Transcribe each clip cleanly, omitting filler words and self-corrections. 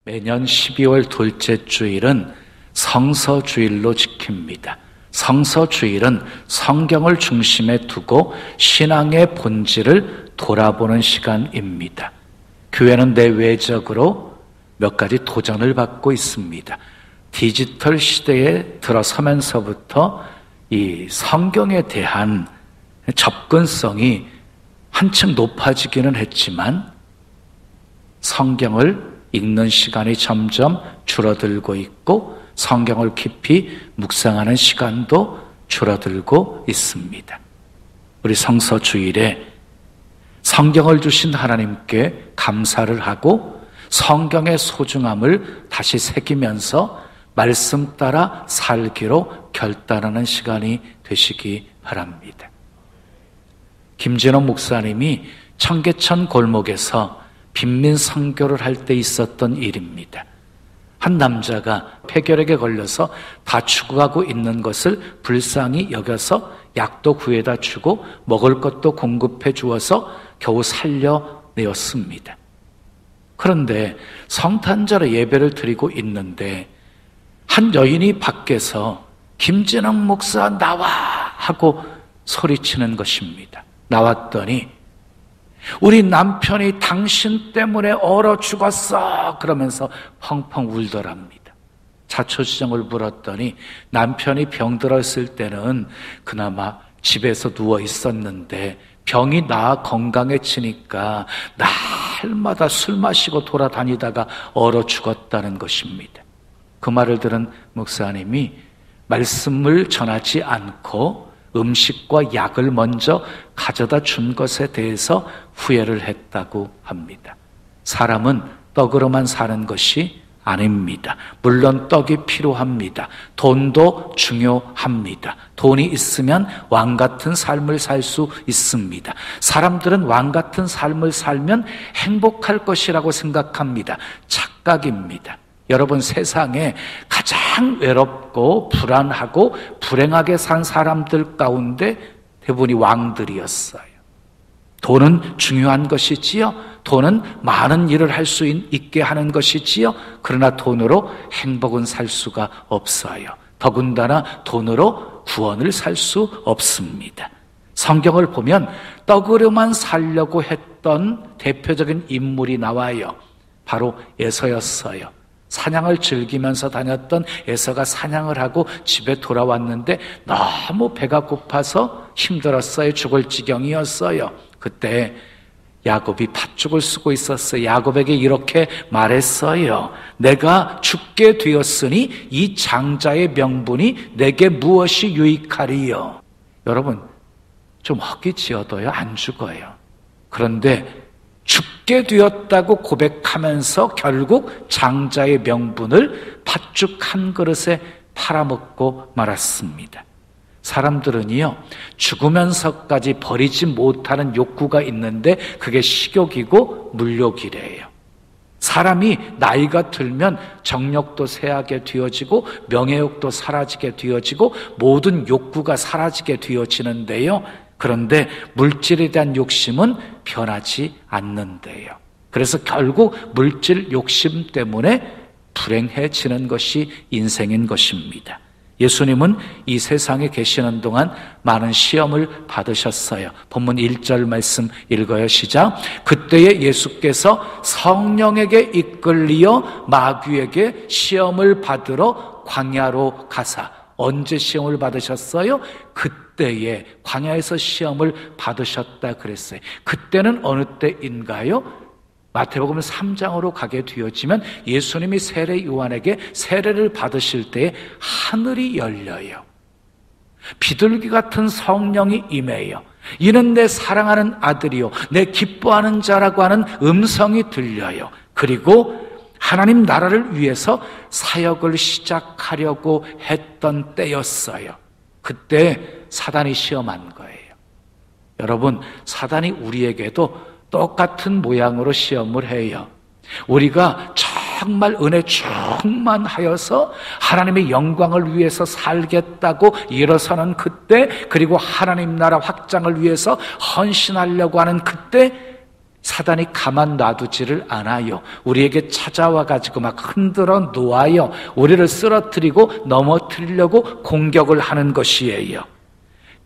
매년 12월 둘째 주일은 성서주일로 지킵니다. 성서주일은 성경을 중심에 두고 신앙의 본질을 돌아보는 시간입니다. 교회는 내외적으로 몇 가지 도전을 받고 있습니다. 디지털 시대에 들어서면서부터 이 성경에 대한 접근성이 한층 높아지기는 했지만 성경을 읽는 시간이 점점 줄어들고 있고 성경을 깊이 묵상하는 시간도 줄어들고 있습니다. 우리 성서주일에 성경을 주신 하나님께 감사를 하고 성경의 소중함을 다시 새기면서 말씀 따라 살기로 결단하는 시간이 되시기 바랍니다. 김진호 목사님이 청계천 골목에서 빈민 선교를 할 때 있었던 일입니다. 한 남자가 폐결핵에 걸려서 다 죽어가고 있는 것을 불쌍히 여겨서 약도 구해다 주고 먹을 것도 공급해 주어서 겨우 살려내었습니다. 그런데 성탄절에 예배를 드리고 있는데 한 여인이 밖에서 김진학 목사 나와 하고 소리치는 것입니다. 나왔더니 우리 남편이 당신 때문에 얼어 죽었어 그러면서 펑펑 울더랍니다. 자초지종을 물었더니 남편이 병들었을 때는 그나마 집에서 누워 있었는데 병이 나아 건강해지니까 날마다 술 마시고 돌아다니다가 얼어 죽었다는 것입니다. 그 말을 들은 목사님이 말씀을 전하지 않고 음식과 약을 먼저 가져다 준 것에 대해서 후회를 했다고 합니다. 사람은 떡으로만 사는 것이 아닙니다. 물론 떡이 필요합니다. 돈도 중요합니다. 돈이 있으면 왕 같은 삶을 살 수 있습니다. 사람들은 왕 같은 삶을 살면 행복할 것이라고 생각합니다. 착각입니다. 여러분, 세상에 가장 외롭고 불안하고 불행하게 산 사람들 가운데 대부분이 왕들이었어요. 돈은 중요한 것이지요. 돈은 많은 일을 할 수 있게 하는 것이지요. 그러나 돈으로 행복은 살 수가 없어요. 더군다나 돈으로 구원을 살 수 없습니다. 성경을 보면 떡으로만 살려고 했던 대표적인 인물이 나와요. 바로 에서였어요. 사냥을 즐기면서 다녔던 에서가 사냥을 하고 집에 돌아왔는데 너무 배가 고파서 힘들었어요. 죽을 지경이었어요. 그때 야곱이 팥죽을 쓰고 있었어요. 야곱에게 이렇게 말했어요. 내가 죽게 되었으니 이 장자의 명분이 내게 무엇이 유익하리요? 여러분, 좀 헛기지어도요 안 죽어요. 그런데 죽게 되었다고 고백하면서 결국 장자의 명분을 팥죽 한 그릇에 팔아먹고 말았습니다. 사람들은요, 죽으면서까지 버리지 못하는 욕구가 있는데 그게 식욕이고 물욕이래요. 사람이 나이가 들면 정력도 쇠하게 되어지고 명예욕도 사라지게 되어지고 모든 욕구가 사라지게 되어지는데요. 그런데 물질에 대한 욕심은 변하지 않는데요. 그래서 결국 물질 욕심 때문에 불행해지는 것이 인생인 것입니다. 예수님은 이 세상에 계시는 동안 많은 시험을 받으셨어요. 본문 1절 말씀 읽어요. 시작. 그때에 예수께서 성령에게 이끌리어 마귀에게 시험을 받으러 광야로 가사. 언제 시험을 받으셨어요? 그때에 광야에서 시험을 받으셨다 그랬어요. 그때는 어느 때인가요? 마태복음 3장으로 가게 되어지면 예수님이 세례 요한에게 세례를 받으실 때에 하늘이 열려요. 비둘기 같은 성령이 임해요. 이는 내 사랑하는 아들이요 내 기뻐하는 자라고 하는 음성이 들려요. 그리고 하나님 나라를 위해서 사역을 시작하려고 했던 때였어요. 그때 사단이 시험한 거예요. 여러분, 사단이 우리에게도 똑같은 모양으로 시험을 해요. 우리가 정말 은혜 충만하여서 하나님의 영광을 위해서 살겠다고 일어서는 그때, 그리고 하나님 나라 확장을 위해서 헌신하려고 하는 그때 사단이 가만 놔두지를 않아요. 우리에게 찾아와 가지고 막 흔들어 놓아요. 우리를 쓰러뜨리고 넘어뜨리려고 공격을 하는 것이에요.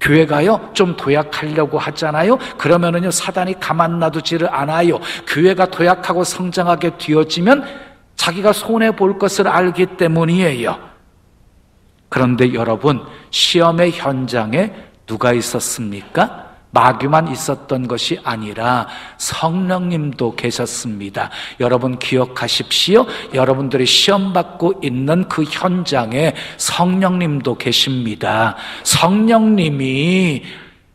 교회가요 좀 도약하려고 하잖아요. 그러면은요 사단이 가만 놔두지를 않아요. 교회가 도약하고 성장하게 되어지면 자기가 손해 볼 것을 알기 때문이에요. 그런데 여러분, 시험의 현장에 누가 있었습니까? 마귀만 있었던 것이 아니라 성령님도 계셨습니다. 여러분 기억하십시오. 여러분들이 시험받고 있는 그 현장에 성령님도 계십니다. 성령님이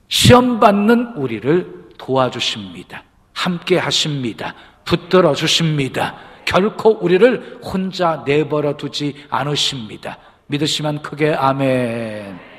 시험받는 우리를 도와주십니다. 함께 하십니다. 붙들어 주십니다. 결코 우리를 혼자 내버려 두지 않으십니다. 믿으시면 크게 아멘.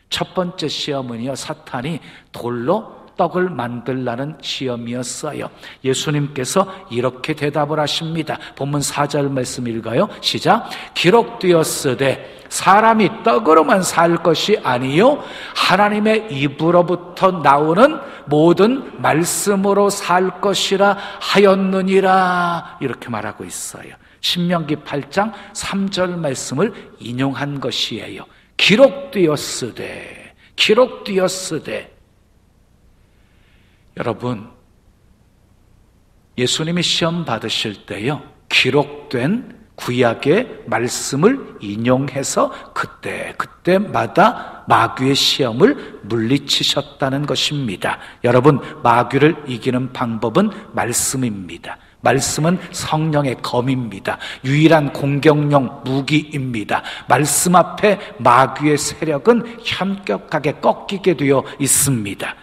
첫 번째 시험은요, 사탄이 돌로 떡을 만들라는 시험이었어요. 예수님께서 이렇게 대답을 하십니다. 본문 4절 말씀 읽어요. 시작. 기록되었으되 사람이 떡으로만 살 것이 아니요 하나님의 입으로부터 나오는 모든 말씀으로 살 것이라 하였느니라. 이렇게 말하고 있어요. 신명기 8장 3절 말씀을 인용한 것이에요. 기록되었으되 여러분, 예수님이 시험 받으실 때요 기록된 구약의 말씀을 인용해서 그때마다 마귀의 시험을 물리치셨다는 것입니다. 여러분, 마귀를 이기는 방법은 말씀입니다. 말씀은 성령의 검입니다. 유일한 공격용 무기입니다. 말씀 앞에 마귀의 세력은 현격하게 꺾이게 되어 있습니다.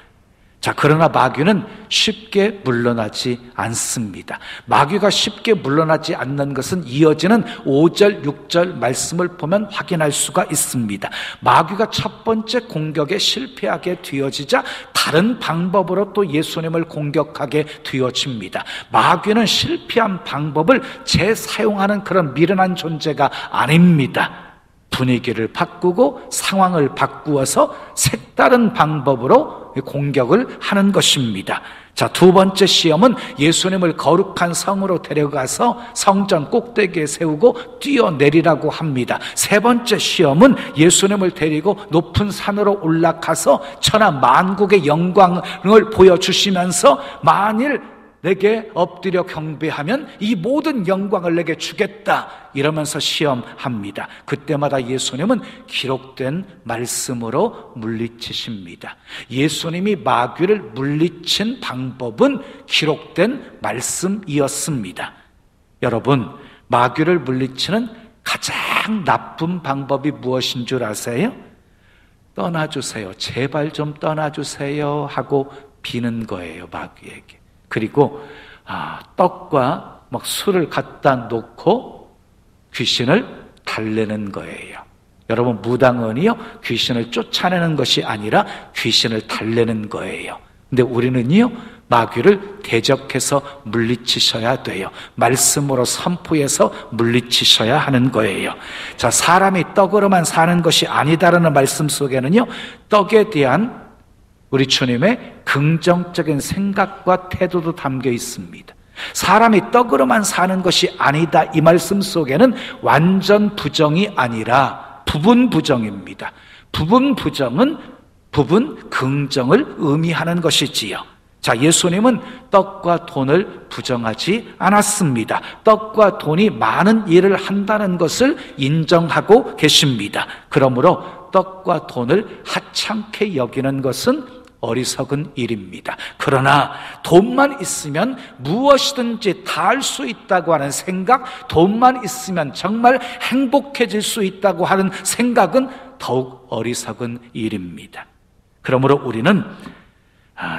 자, 그러나 마귀는 쉽게 물러나지 않습니다. 마귀가 쉽게 물러나지 않는 것은 이어지는 5절, 6절 말씀을 보면 확인할 수가 있습니다. 마귀가 첫 번째 공격에 실패하게 되어지자 다른 방법으로 또 예수님을 공격하게 되어집니다. 마귀는 실패한 방법을 재사용하는 그런 미련한 존재가 아닙니다. 분위기를 바꾸고 상황을 바꾸어서 색다른 방법으로 공격을 하는 것입니다. 자, 두 번째 시험은 예수님을 거룩한 성으로 데려가서 성전 꼭대기에 세우고 뛰어내리라고 합니다. 세 번째 시험은 예수님을 데리고 높은 산으로 올라가서 천하 만국의 영광을 보여주시면서 만일 내게 엎드려 경배하면 이 모든 영광을 내게 주겠다 이러면서 시험합니다. 그때마다 예수님은 기록된 말씀으로 물리치십니다. 예수님이 마귀를 물리친 방법은 기록된 말씀이었습니다. 여러분, 마귀를 물리치는 가장 나쁜 방법이 무엇인 줄 아세요? 떠나주세요. 제발 좀 떠나주세요 하고 비는 거예요, 마귀에게. 그리고 떡과 막 술을 갖다 놓고 귀신을 달래는 거예요. 여러분, 무당은요 귀신을 쫓아내는 것이 아니라 귀신을 달래는 거예요. 근데 우리는요 마귀를 대적해서 물리치셔야 돼요. 말씀으로 선포해서 물리치셔야 하는 거예요. 자, 사람이 떡으로만 사는 것이 아니다라는 말씀 속에는요 떡에 대한 우리 주님의 긍정적인 생각과 태도도 담겨 있습니다. 사람이 떡으로만 사는 것이 아니다, 이 말씀 속에는 완전 부정이 아니라 부분 부정입니다. 부분 부정은 부분 긍정을 의미하는 것이지요. 자, 예수님은 떡과 돈을 부정하지 않았습니다. 떡과 돈이 많은 일을 한다는 것을 인정하고 계십니다. 그러므로 떡과 돈을 하찮게 여기는 것은 어리석은 일입니다. 그러나 돈만 있으면 무엇이든지 다 할 수 있다고 하는 생각, 돈만 있으면 정말 행복해질 수 있다고 하는 생각은 더욱 어리석은 일입니다. 그러므로 우리는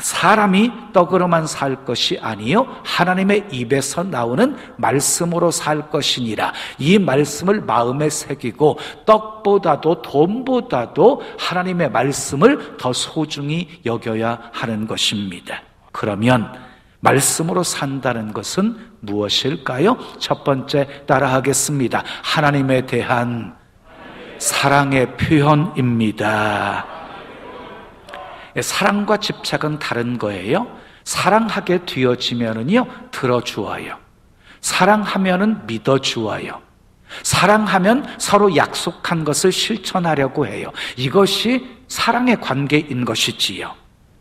사람이 떡으로만 살 것이 아니요 하나님의 입에서 나오는 말씀으로 살 것이니라. 이 말씀을 마음에 새기고 떡보다도 돈보다도 하나님의 말씀을 더 소중히 여겨야 하는 것입니다. 그러면 말씀으로 산다는 것은 무엇일까요? 첫 번째 따라하겠습니다. 하나님에 대한 사랑의 표현입니다. 사랑과 집착은 다른 거예요. 사랑하게 되어지면은요, 들어주어요. 사랑하면은 믿어주어요. 사랑하면 서로 약속한 것을 실천하려고 해요. 이것이 사랑의 관계인 것이지요.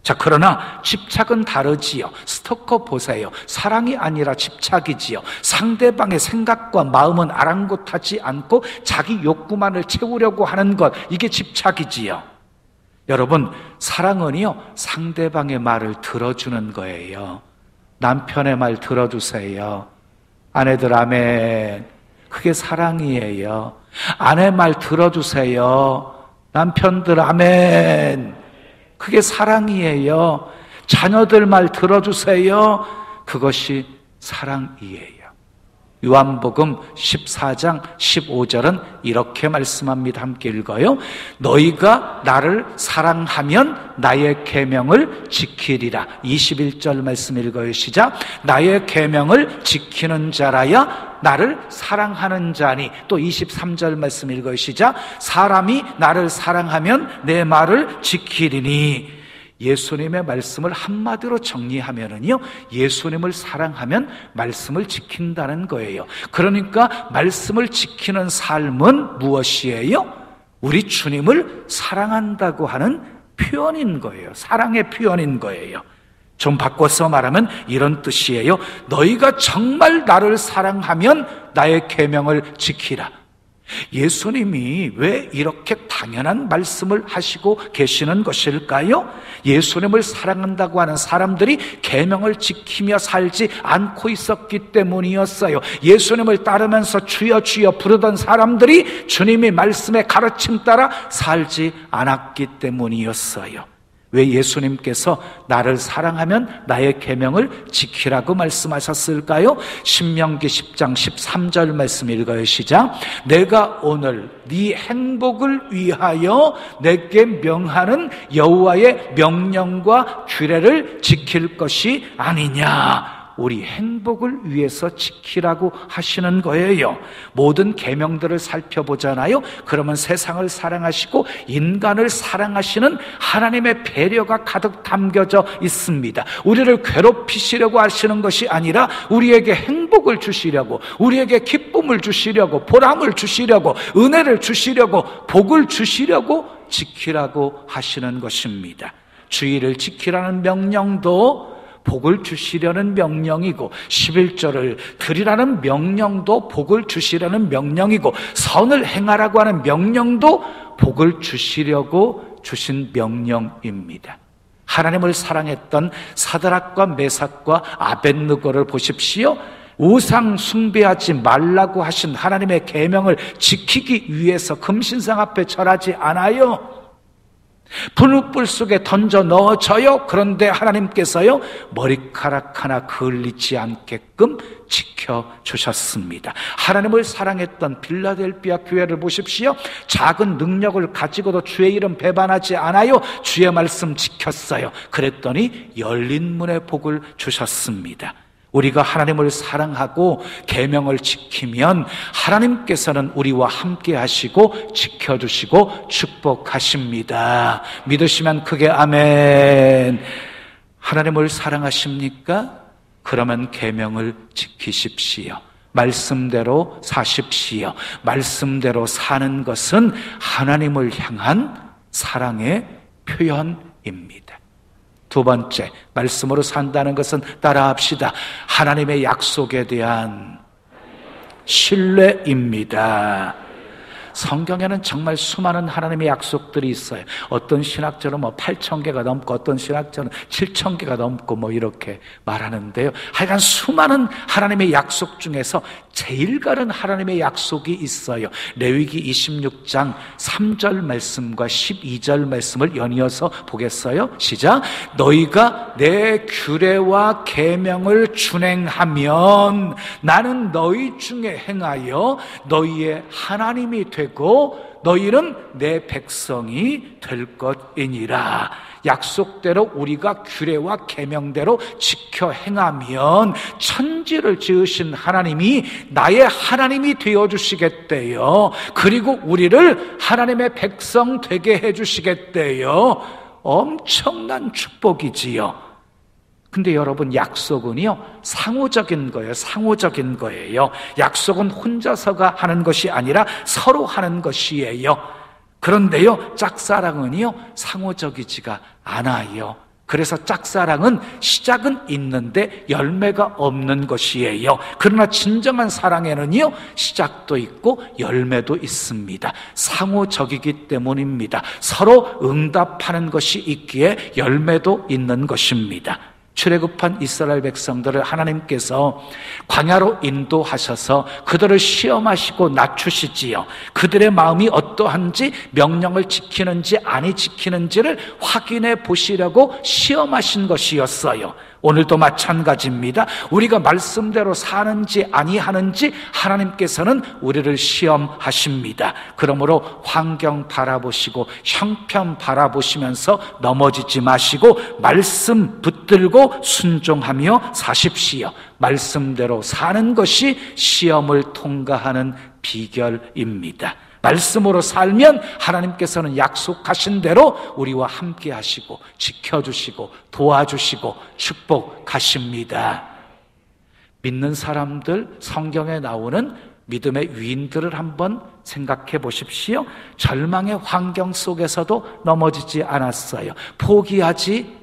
자, 그러나 집착은 다르지요. 스토커 보세요. 사랑이 아니라 집착이지요. 상대방의 생각과 마음은 아랑곳하지 않고 자기 욕구만을 채우려고 하는 것, 이게 집착이지요. 여러분, 사랑은요, 상대방의 말을 들어주는 거예요. 남편의 말 들어주세요. 아내들 아멘. 그게 사랑이에요. 아내 말 들어주세요. 남편들 아멘. 그게 사랑이에요. 자녀들 말 들어주세요. 그것이 사랑이에요. 요한복음 14장 15절은 이렇게 말씀합니다. 함께 읽어요. 너희가 나를 사랑하면 나의 계명을 지키리라. 21절 말씀 읽어요. 시작. 나의 계명을 지키는 자라야 나를 사랑하는 자니. 또 23절 말씀 읽어요. 시작. 사람이 나를 사랑하면 내 말을 지키리니. 예수님의 말씀을 한마디로 정리하면은요, 예수님을 사랑하면 말씀을 지킨다는 거예요. 그러니까 말씀을 지키는 삶은 무엇이에요? 우리 주님을 사랑한다고 하는 표현인 거예요. 사랑의 표현인 거예요. 좀 바꿔서 말하면 이런 뜻이에요. 너희가 정말 나를 사랑하면 나의 계명을 지키라. 예수님이 왜 이렇게 당연한 말씀을 하시고 계시는 것일까요? 예수님을 사랑한다고 하는 사람들이 계명을 지키며 살지 않고 있었기 때문이었어요. 예수님을 따르면서 주여 주여 부르던 사람들이 주님의 말씀에 가르침 따라 살지 않았기 때문이었어요. 왜 예수님께서 나를 사랑하면 나의 계명을 지키라고 말씀하셨을까요? 신명기 10장 13절 말씀 읽어요. 시작. 내가 오늘 네 행복을 위하여 내게 명하는 여호와의 명령과 규례를 지킬 것이 아니냐. 우리 행복을 위해서 지키라고 하시는 거예요. 모든 계명들을 살펴보잖아요. 그러면 세상을 사랑하시고 인간을 사랑하시는 하나님의 배려가 가득 담겨져 있습니다. 우리를 괴롭히시려고 하시는 것이 아니라 우리에게 행복을 주시려고, 우리에게 기쁨을 주시려고, 보람을 주시려고, 은혜를 주시려고, 복을 주시려고 지키라고 하시는 것입니다. 주의를 지키라는 명령도 복을 주시려는 명령이고, 11조를 드리라는 명령도 복을 주시려는 명령이고, 선을 행하라고 하는 명령도 복을 주시려고 주신 명령입니다. 하나님을 사랑했던 사드락과 메삭과 아벳느고를 보십시오. 우상 숭배하지 말라고 하신 하나님의 계명을 지키기 위해서 금신상 앞에 절하지 않아요. 분흙불 속에 던져 넣어져요. 그런데 하나님께서요, 머리카락 하나 그을리지 않게끔 지켜주셨습니다. 하나님을 사랑했던 빌라델비아 교회를 보십시오. 작은 능력을 가지고도 주의 이름 배반하지 않아요. 주의 말씀 지켰어요. 그랬더니 열린 문의 복을 주셨습니다. 우리가 하나님을 사랑하고 계명을 지키면 하나님께서는 우리와 함께 하시고 지켜주시고 축복하십니다. 믿으시면 크게 아멘. 하나님을 사랑하십니까? 그러면 계명을 지키십시오. 말씀대로 사십시오. 말씀대로 사는 것은 하나님을 향한 사랑의 표현입니다. 두 번째, 말씀으로 산다는 것은 따라합시다. 하나님의 약속에 대한 신뢰입니다. 성경에는 정말 수많은 하나님의 약속들이 있어요. 어떤 신학자는 8,000개가 넘고 어떤 신학자는 7,000개가 넘고 이렇게 말하는데요. 하여간 수많은 하나님의 약속 중에서 제일 가는 하나님의 약속이 있어요. 레위기 26장 3절 말씀과 12절 말씀을 연이어서 보겠어요. 시작. 너희가 내 규례와 계명을 준행하면 나는 너희 중에 행하여 너희의 하나님이 되고 너희는 내 백성이 될 것이니라. 약속대로 우리가 규례와 계명대로 지켜 행하면 천지를 지으신 하나님이 나의 하나님이 되어주시겠대요. 그리고 우리를 하나님의 백성 되게 해주시겠대요. 엄청난 축복이지요. 근데 여러분, 약속은요, 상호적인 거예요. 상호적인 거예요. 약속은 혼자서가 하는 것이 아니라 서로 하는 것이에요. 그런데요, 짝사랑은요, 상호적이지가 않아요. 그래서 짝사랑은 시작은 있는데 열매가 없는 것이에요. 그러나 진정한 사랑에는요, 시작도 있고 열매도 있습니다. 상호적이기 때문입니다. 서로 응답하는 것이 있기에 열매도 있는 것입니다. 출애굽한 이스라엘 백성들을 하나님께서 광야로 인도하셔서 그들을 시험하시고 낮추시지요. 그들의 마음이 어떠한지, 명령을 지키는지 아니 지키는지를 확인해 보시려고 시험하신 것이었어요. 오늘도 마찬가지입니다. 우리가 말씀대로 사는지 아니하는지 하나님께서는 우리를 시험하십니다. 그러므로 환경 바라보시고 형편 바라보시면서 넘어지지 마시고 말씀 붙들고 순종하며 사십시오. 말씀대로 사는 것이 시험을 통과하는 비결입니다. 말씀으로 살면 하나님께서는 약속하신 대로 우리와 함께 하시고 지켜주시고 도와주시고 축복하십니다. 믿는 사람들, 성경에 나오는 믿음의 위인들을 한번 생각해 보십시오. 절망의 환경 속에서도 넘어지지 않았어요. 포기하지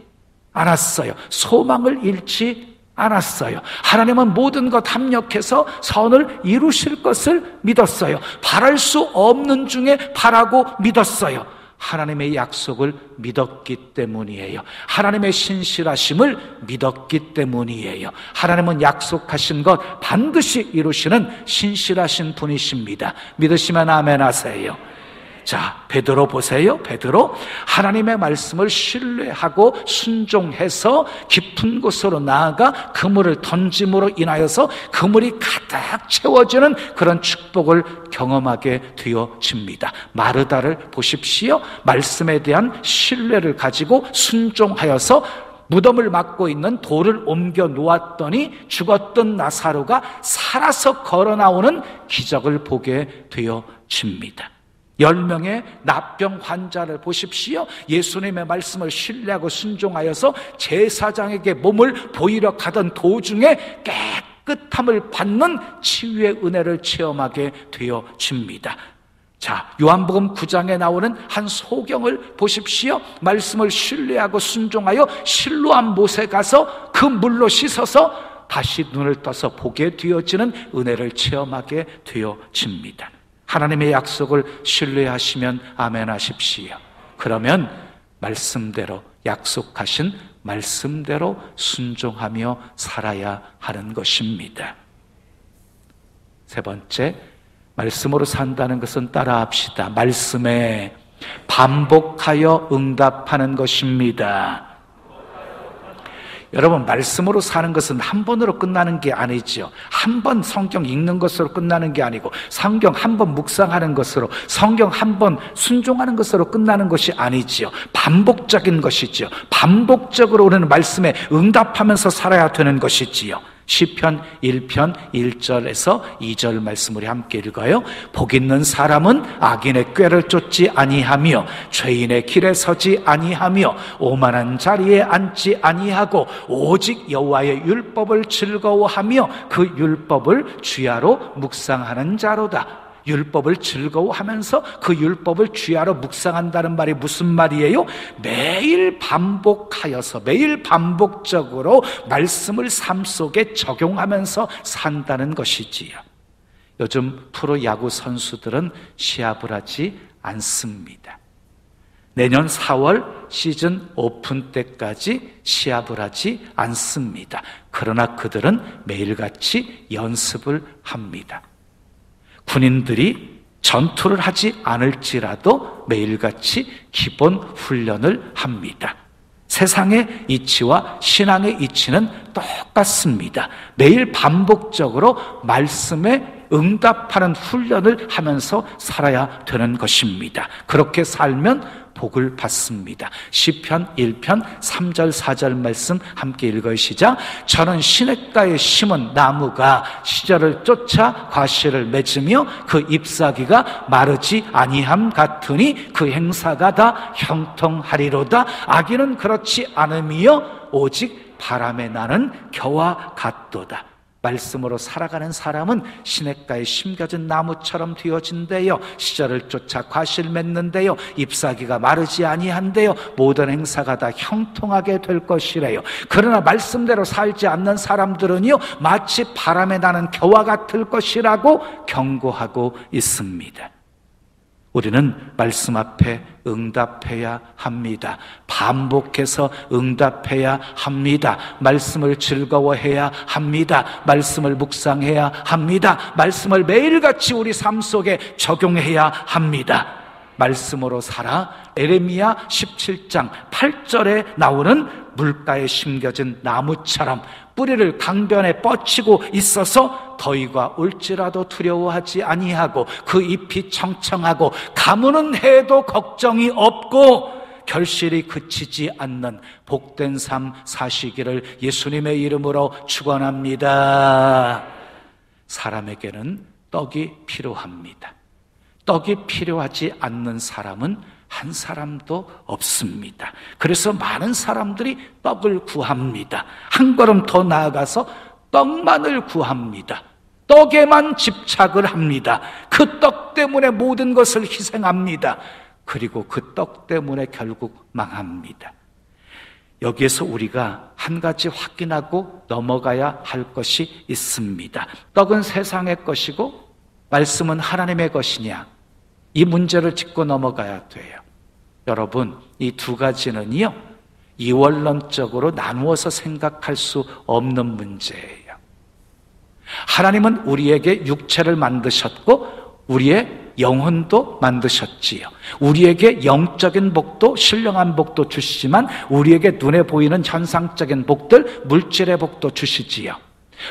않았어요. 소망을 잃지 않았어요. 하나님은 모든 것 합력해서 선을 이루실 것을 믿었어요. 바랄 수 없는 중에 바라고 믿었어요. 하나님의 약속을 믿었기 때문이에요. 하나님의 신실하심을 믿었기 때문이에요. 하나님은 약속하신 것 반드시 이루시는 신실하신 분이십니다. 믿으시면 아멘 하세요. 자, 베드로 보세요. 베드로 하나님의 말씀을 신뢰하고 순종해서 깊은 곳으로 나아가 그물을 던짐으로 인하여서 그물이 가득 채워지는 그런 축복을 경험하게 되어집니다. 마르다를 보십시오. 말씀에 대한 신뢰를 가지고 순종하여서 무덤을 막고 있는 돌을 옮겨 놓았더니 죽었던 나사로가 살아서 걸어 나오는 기적을 보게 되어집니다. 10명의 나병 환자를 보십시오. 예수님의 말씀을 신뢰하고 순종하여서 제사장에게 몸을 보이러 가던 도중에 깨끗함을 받는 치유의 은혜를 체험하게 되어집니다. 자, 요한복음 9장에 나오는 한 소경을 보십시오. 말씀을 신뢰하고 순종하여 실로암 못에 가서 그 물로 씻어서 다시 눈을 떠서 보게 되어지는 은혜를 체험하게 되어집니다. 하나님의 약속을 신뢰하시면 아멘 하십시오. 그러면 말씀대로, 약속하신 말씀대로 순종하며 살아야 하는 것입니다. 세 번째, 말씀으로 산다는 것은 따라합시다. 말씀에 반복하여 응답하는 것입니다. 여러분, 말씀으로 사는 것은 한 번으로 끝나는 게 아니죠. 한 번 성경 읽는 것으로 끝나는 게 아니고, 성경 한 번 묵상하는 것으로, 성경 한 번 순종하는 것으로 끝나는 것이 아니지요. 반복적인 것이지요. 반복적으로 우리는 말씀에 응답하면서 살아야 되는 것이지요. 시편 1편 1절에서 2절 말씀 우리 함께 읽어요. 복 있는 사람은 악인의 꾀를 쫓지 아니하며 죄인의 길에 서지 아니하며 오만한 자리에 앉지 아니하고 오직 여호와의 율법을 즐거워하며 그 율법을 주야로 묵상하는 자로다. 율법을 즐거워하면서 그 율법을 주야로 묵상한다는 말이 무슨 말이에요? 매일 반복하여서, 매일 반복적으로 말씀을 삶 속에 적용하면서 산다는 것이지요. 요즘 프로야구 선수들은 시합을 하지 않습니다. 내년 4월 시즌 오픈 때까지 시합을 하지 않습니다. 그러나 그들은 매일같이 연습을 합니다. 군인들이 전투를 하지 않을지라도 매일같이 기본 훈련을 합니다. 세상의 이치와 신앙의 이치는 똑같습니다. 매일 반복적으로 말씀에 응답하는 훈련을 하면서 살아야 되는 것입니다. 그렇게 살면 복을 받습니다. 시편 1편 3절 4절 말씀 함께 읽어요. 시작. 저는 시냇가에 심은 나무가 시절을 쫓아 과실을 맺으며 그 잎사귀가 마르지 아니함 같으니 그 행사가 다 형통하리로다. 악인은 그렇지 않으며 오직 바람에 나는 겨와 같도다. 말씀으로 살아가는 사람은 시냇가에 심겨진 나무처럼 되어진대요. 시절을 쫓아 과실 맺는데요, 잎사귀가 마르지 아니한대요. 모든 행사가 다 형통하게 될 것이래요. 그러나 말씀대로 살지 않는 사람들은요, 마치 바람에 나는 겨와 같을 것이라고 경고하고 있습니다. 우리는 말씀 앞에 응답해야 합니다. 반복해서 응답해야 합니다. 말씀을 즐거워해야 합니다. 말씀을 묵상해야 합니다. 말씀을 매일같이 우리 삶 속에 적용해야 합니다. 말씀으로 살아. 에레미야 17장 8절에 나오는 물가에 심겨진 나무처럼 뿌리를 강변에 뻗치고 있어서 더위가 올지라도 두려워하지 아니하고 그 잎이 청청하고 가무는 해도 걱정이 없고 결실이 그치지 않는 복된 삶 사시기를 예수님의 이름으로 축원합니다. 사람에게는 떡이 필요합니다. 떡이 필요하지 않는 사람은 한 사람도 없습니다. 그래서 많은 사람들이 떡을 구합니다. 한 걸음 더 나아가서 떡만을 구합니다. 떡에만 집착을 합니다. 그 떡 때문에 모든 것을 희생합니다. 그리고 그 떡 때문에 결국 망합니다. 여기에서 우리가 한 가지 확인하고 넘어가야 할 것이 있습니다. 떡은 세상의 것이고 말씀은 하나님의 것이냐? 이 문제를 짚고 넘어가야 돼요. 여러분, 이 두 가지는요, 이원론적으로 나누어서 생각할 수 없는 문제예요. 하나님은 우리에게 육체를 만드셨고 우리의 영혼도 만드셨지요. 우리에게 영적인 복도, 신령한 복도 주시지만 우리에게 눈에 보이는 현상적인 복들, 물질의 복도 주시지요.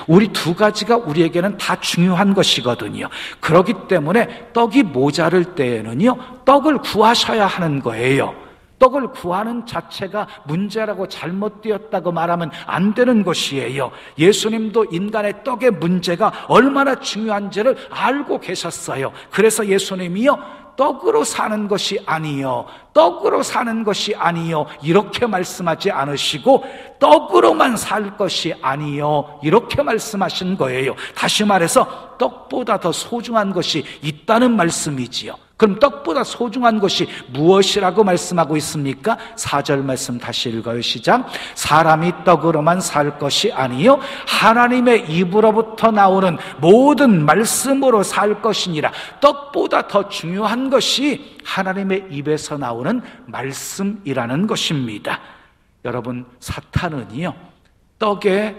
우리 두 가지가 우리에게는 다 중요한 것이거든요. 그렇기 때문에 떡이 모자랄 때에는요, 떡을 구하셔야 하는 거예요. 떡을 구하는 자체가 문제라고 잘못되었다고 말하면 안 되는 것이에요. 예수님도 인간의 떡의 문제가 얼마나 중요한지를 알고 계셨어요. 그래서 예수님이요, 떡으로 사는 것이 아니요, 떡으로 사는 것이 아니요, 이렇게 말씀하지 않으시고 떡으로만 살 것이 아니요, 이렇게 말씀하신 거예요. 다시 말해서 떡보다 더 소중한 것이 있다는 말씀이지요. 그럼 떡보다 소중한 것이 무엇이라고 말씀하고 있습니까? 4절 말씀 다시 읽어요. 시작. 사람이 떡으로만 살 것이 아니요 하나님의 입으로부터 나오는 모든 말씀으로 살 것이니라. 떡보다 더 중요한 것이 하나님의 입에서 나오는 말씀이라는 것입니다. 여러분, 사탄은요, 떡에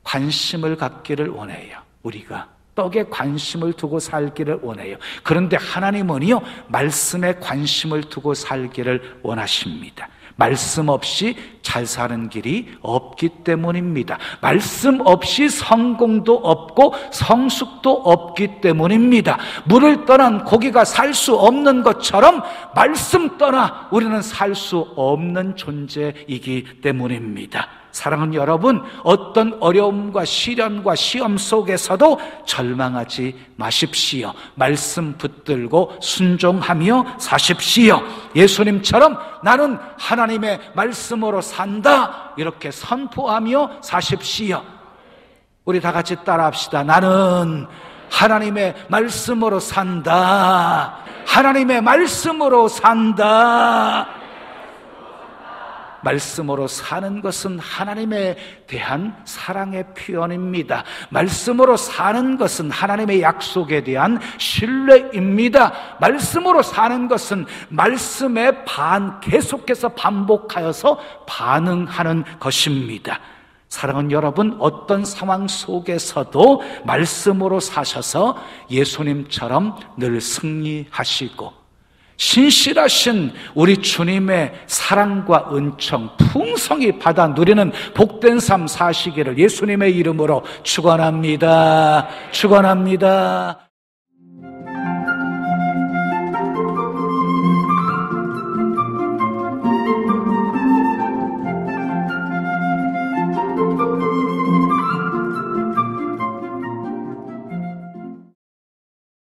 관심을 갖기를 원해요. 우리가 떡에 관심을 두고 살기를 원해요. 그런데 하나님은요, 말씀에 관심을 두고 살기를 원하십니다. 말씀 없이 잘 사는 길이 없기 때문입니다. 말씀 없이 성공도 없고 성숙도 없기 때문입니다. 물을 떠난 고기가 살 수 없는 것처럼 말씀 떠나 우리는 살 수 없는 존재이기 때문입니다. 사랑하는 여러분, 어떤 어려움과 시련과 시험 속에서도 절망하지 마십시오. 말씀 붙들고 순종하며 사십시오. 예수님처럼 나는 하나님의 말씀으로 산다, 이렇게 선포하며 사십시오. 우리 다 같이 따라합시다. 나는 하나님의 말씀으로 산다. 하나님의 말씀으로 산다. 말씀으로 사는 것은 하나님에 대한 사랑의 표현입니다. 말씀으로 사는 것은 하나님의 약속에 대한 신뢰입니다. 말씀으로 사는 것은 말씀에 계속해서 반복하여서 반응하는 것입니다. 사랑하는 여러분, 어떤 상황 속에서도 말씀으로 사셔서 예수님처럼 늘 승리하시고 신실하신 우리 주님의 사랑과 은총 풍성히 받아 누리는 복된 삶 사시기를 예수님의 이름으로 축원합니다. 축원합니다.